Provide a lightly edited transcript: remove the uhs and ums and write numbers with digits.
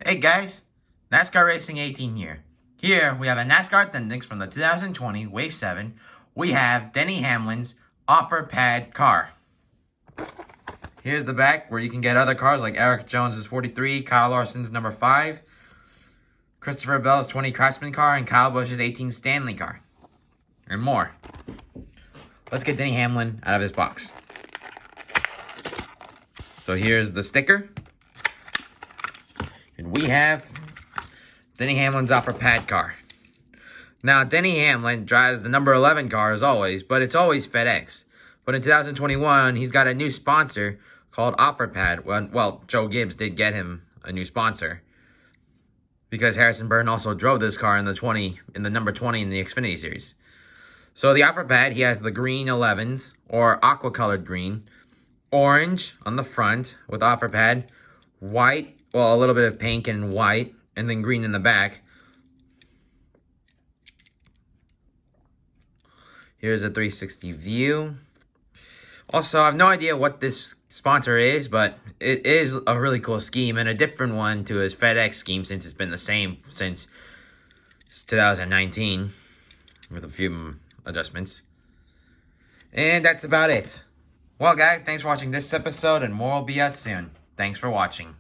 Hey guys, NASCAR Racing 18 here. Here we have a NASCAR Attendix from the 2020 Wave 7. We have Denny Hamlin's OfferPad car. Here's the back where you can get other cars like Eric Jones's 43, Kyle Larson's number 5, Christopher Bell's 20 Craftsman car, and Kyle Busch's 18 Stanley car. And more. Let's get Denny Hamlin out of his box. So here's the sticker. And we have Denny Hamlin's OfferPad car. Now, Denny Hamlin drives the number 11 car as always, but it's always FedEx. But in 2021, he's got a new sponsor called OfferPad. Well, Joe Gibbs did get him a new sponsor because Harrison Burton also drove this car in the number 20 in the Xfinity Series. So the OfferPad, he has the green 11s, or aqua-colored green, orange on the front with OfferPad, white, well, a little bit of pink and white, and then green in the back. Here's a 360 view. Also, I have no idea what this sponsor is, but it is a really cool scheme and a different one to his FedEx scheme since it's been the same since 2019 with a few adjustments. And that's about it. Well, guys, thanks for watching this episode, and more will be out soon. Thanks for watching.